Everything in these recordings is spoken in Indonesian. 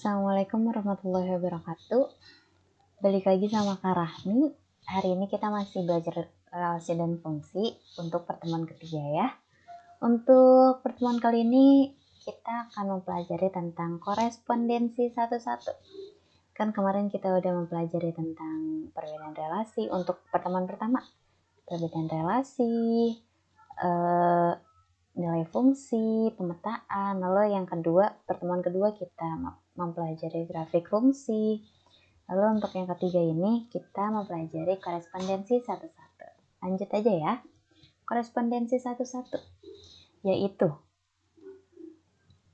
Assalamualaikum warahmatullahi wabarakatuh. Balik lagi sama Kak Rahmi. Hari ini kita masih belajar relasi dan fungsi untuk pertemuan ketiga ya. Untuk pertemuan kali ini kita akan mempelajari tentang korespondensi satu-satu. Kan kemarin kita udah mempelajari tentang perbedaan relasi untuk pertemuan pertama. Perbedaan relasi, nilai fungsi, pemetaan. Lalu yang kedua, pertemuan kedua kita mempelajari grafik fungsi. Lalu untuk yang ketiga ini kita mempelajari korespondensi satu-satu. Lanjut aja ya. Korespondensi satu-satu yaitu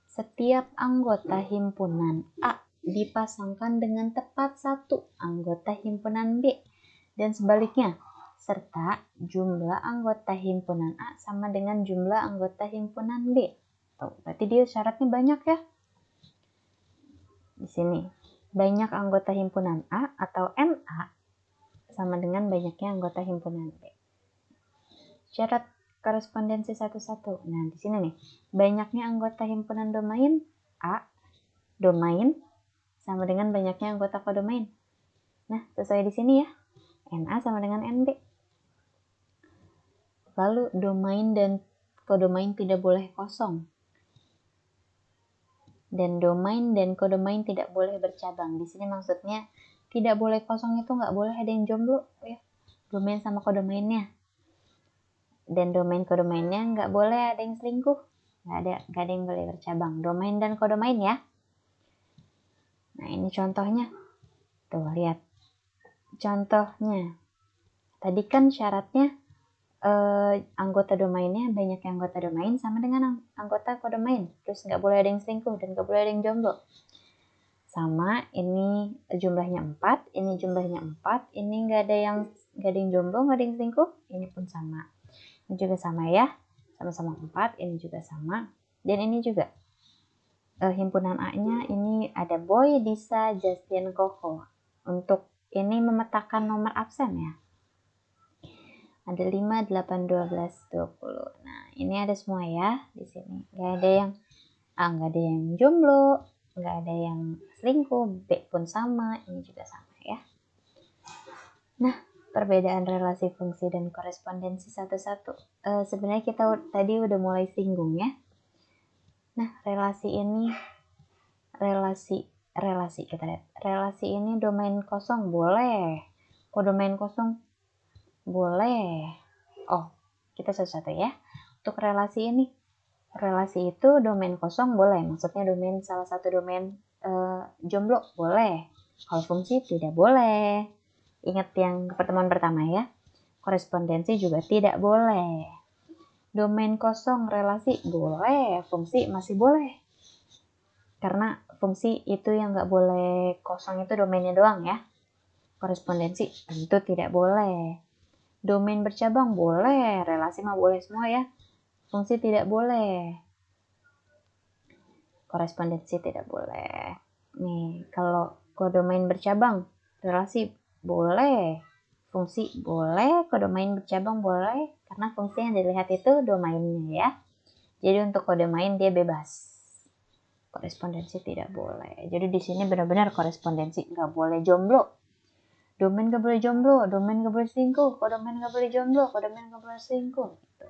setiap anggota himpunan A dipasangkan dengan tepat satu anggota himpunan B dan sebaliknya, serta jumlah anggota himpunan A sama dengan jumlah anggota himpunan B. Tuh, berarti dia syaratnya banyak ya. Di sini, banyak anggota himpunan A atau NA sama dengan banyaknya anggota himpunan B. Syarat korespondensi satu-satu. Nah, di sini nih, banyaknya anggota himpunan domain A, domain sama dengan banyaknya anggota kodomain. Nah, sesuai di sini ya. NA sama dengan NB. Lalu domain dan kodomain tidak boleh kosong. Dan domain dan kodomain tidak boleh bercabang. Di sini maksudnya tidak boleh kosong itu nggak boleh ada yang jomblo ya. Domain sama kodomainnya. Dan domain kodomainnya nggak boleh ada yang selingkuh. Nggak ada yang boleh bercabang. Domain dan kodomain ya. Nah, ini contohnya. Tuh, lihat. Contohnya. Tadi kan syaratnya anggota domainnya banyak yang anggota domain sama dengan anggota kodomain. Terus nggak boleh ada yang selingkuh dan nggak boleh ada yang jomblo. Sama, ini jumlahnya 4, ini jumlahnya 4, ini nggak ada yang jomblo, nggak ada yang selingkuh, ini pun sama. Ini juga sama ya, sama-sama 4, ini juga sama. Dan ini juga himpunan A-nya ini ada Boy, Disa, Justin, Koko. Untuk ini memetakan nomor absen ya. Ada 5, 8, 12, 20. Nah, ini ada semua ya di sini. Nggak ada yang jomblo, nggak ada yang selingkuh, B pun sama, ini juga sama ya. Nah, perbedaan relasi fungsi dan korespondensi satu-satu. Sebenarnya kita tadi udah mulai singgung ya. Nah, relasi kita lihat. Relasi ini domain kosong boleh, kodomain kosong boleh. Oh, kita satu-satu ya. Untuk relasi ini, relasi itu domain kosong boleh. Maksudnya domain salah satu domain jomblo boleh. Kalau fungsi tidak boleh. Ingat yang pertemuan pertama ya. Korespondensi juga tidak boleh. Domain kosong relasi boleh, fungsi masih boleh. Karena fungsi itu yang nggak boleh kosong itu domainnya doang ya. Korespondensi tentu tidak boleh. Domain bercabang boleh, relasi mah boleh semua ya. Fungsi tidak boleh. Korespondensi tidak boleh. Nih, kalau kodomain bercabang, relasi boleh. Fungsi boleh, kodomain bercabang boleh. Karena fungsi yang dilihat itu domainnya ya. Jadi untuk kodomain dia bebas. Korespondensi tidak boleh. Jadi di sini benar-benar korespondensi nggak boleh jomblo. Domain gak boleh jomblo, domain gak boleh selingkuh, kodomain gak boleh jomblo, kodomain gak boleh selingkuh gitu.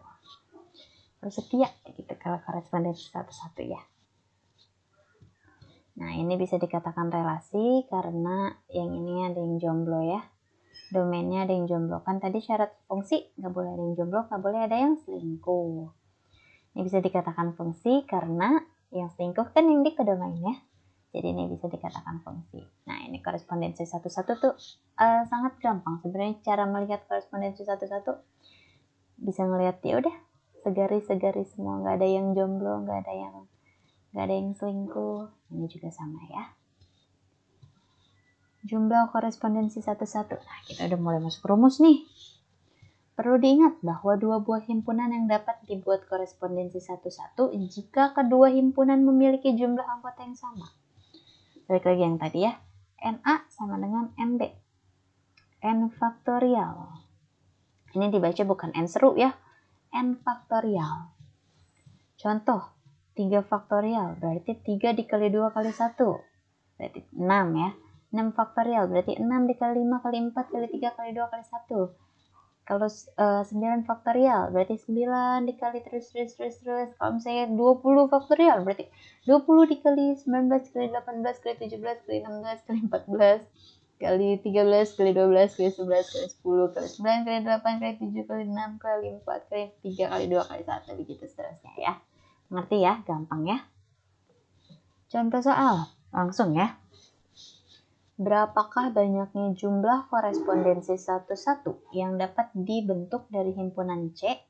Harus setia gitu kalau korespondensi satu-satu ya. Nah, ini bisa dikatakan relasi karena yang ini ada yang jomblo ya. Domainnya ada yang jomblo. Kan tadi syarat fungsi gak boleh ada yang jomblo, gak boleh ada yang selingkuh. Ini bisa dikatakan fungsi karena yang selingkuh kan yang di kodomain ya. Jadi ini bisa dikatakan fungsi. Nah, ini korespondensi satu-satu tuh sangat gampang. Sebenarnya cara melihat korespondensi satu-satu bisa ngelihat ya udah segaris-segaris semua, nggak ada yang jomblo, nggak ada yang selingkuh. Ini juga sama ya. Jumlah korespondensi satu-satu. Nah, kita udah mulai masuk rumus nih. Perlu diingat bahwa dua buah himpunan yang dapat dibuat korespondensi satu-satu jika kedua himpunan memiliki jumlah anggota yang sama. Balik lagi yang tadi ya. NA sama dengan NB. N faktorial. Ini dibaca bukan N seru ya. N faktorial. Contoh, 3 faktorial berarti 3 dikali 2 kali 1. berarti 6 ya. 6 faktorial berarti 6 dikali 5 kali 4 kali 3 kali 2 kali 1. Kalau 9 faktorial berarti 9 dikali terus. Kalau misalnya 20 faktorial berarti 20 dikali 19 kali 18 kali 17 kali 16 kali 14 kali 13 kali 12 kali 11 kali 10 kali 9 kali 8 kali 7 kali 6 kali 4 kali 3 kali 2 kali 1 begitu seterusnya ya. Ngerti ya? Gampang ya. Contoh soal langsung ya. Berapakah banyaknya jumlah korespondensi satu-satu yang dapat dibentuk dari himpunan C?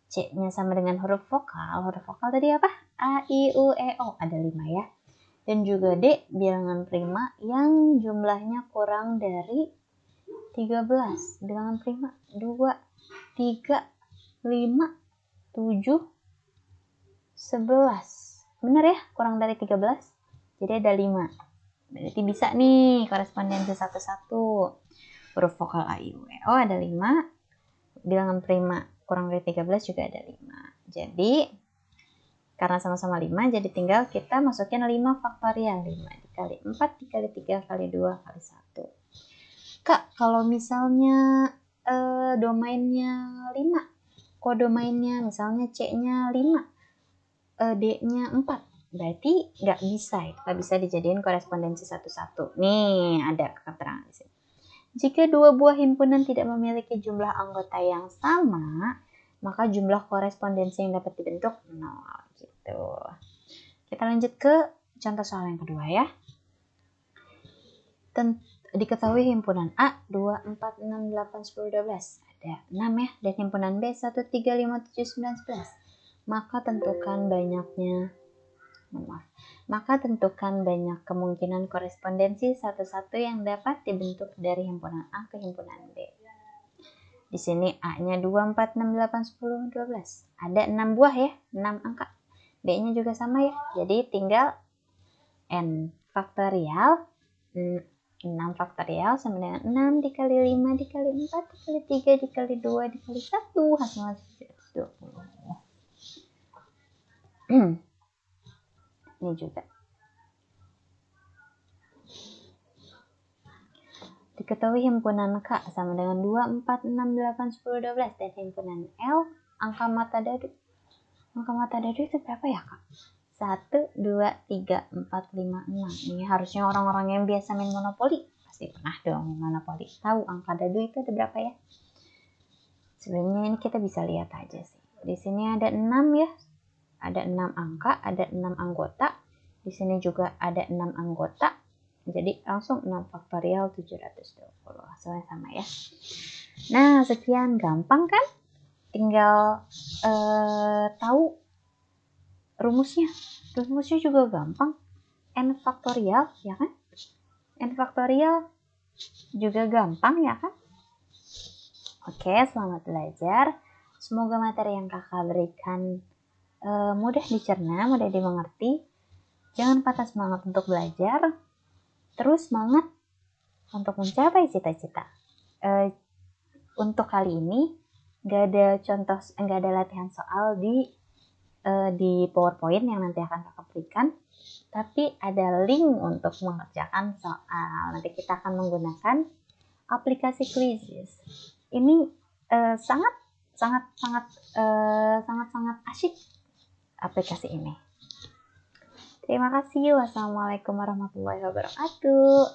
C-nya sama dengan huruf vokal. Huruf vokal tadi apa? A, I, U, E, O. Ada 5 ya. Dan juga D, bilangan prima yang jumlahnya kurang dari 13. Bilangan prima 2, 3, 5, 7, 11. Benar ya? Kurang dari 13. Jadi ada 5. Berarti bisa nih korespondensi satu-satu. Huruf vokal A, I, U, E, O ada 5. Bilangan prima kurang dari 13 juga ada 5. Jadi karena sama-sama 5, jadi tinggal kita masukin 5 faktorial. 5 dikali 4 dikali 3 kali 2 kali 1. Kak, kalau misalnya domainnya 5, kodomainnya misalnya C-nya 5, D-nya 4. Berarti nggak bisa dijadiin korespondensi satu-satu. Nih ada keterangan di sini. Jika dua buah himpunan tidak memiliki jumlah anggota yang sama, maka jumlah korespondensi yang dapat dibentuk 0 gitu. Kita lanjut ke contoh soal yang kedua ya. Diketahui himpunan A 2, 4, 6, 8, 10, 12. Ada 6 ya. Dan himpunan B 1, 3, 5, 7, 9, 11. Maka tentukan banyak kemungkinan korespondensi satu-satu yang dapat dibentuk dari himpunan A ke himpunan B. Di sini A-nya 2, 4, 6, 8, 10, 12. Ada 6 buah ya, 6 angka. B-nya juga sama ya. Jadi tinggal N faktorial. 6 faktorial sama dengan 6 dikali 5 dikali 4 dikali 3 dikali 2 dikali 1. Hasilnya 20. Ini juga. Diketahui himpunan K sama dengan 2, 4, 6, 8, 10, 12. Dan himpunan L, angka mata dadu. Angka mata dadu itu berapa ya Kak? 1, 2, 3, 4, 5, 6. Ini harusnya orang-orang yang biasa main monopoli. Pasti pernah dong main monopoli. Tahu angka dadu itu ada berapa ya? Sebenarnya ini kita bisa lihat aja sih. Di sini ada 6 ya. Ada 6 angka, ada 6 anggota. Di sini juga ada 6 anggota. Jadi langsung 6 faktorial 720. Hasilnya sama ya. Nah, sekian gampang kan? Tinggal tahu rumusnya. Rumusnya juga gampang. N faktorial, ya kan? N faktorial juga gampang, ya kan? Oke, selamat belajar. Semoga materi yang kakak berikan mudah dicerna, mudah dimengerti. Jangan patah semangat untuk belajar. Terus semangat untuk mencapai cita-cita. Untuk kali ini nggak ada latihan soal di PowerPoint yang nanti akan kakak berikan, tapi ada link untuk mengerjakan soal. Nanti kita akan menggunakan aplikasi Quizzes. Ini sangat asyik aplikasi ini. Terima kasih. Wassalamualaikum warahmatullahi wabarakatuh.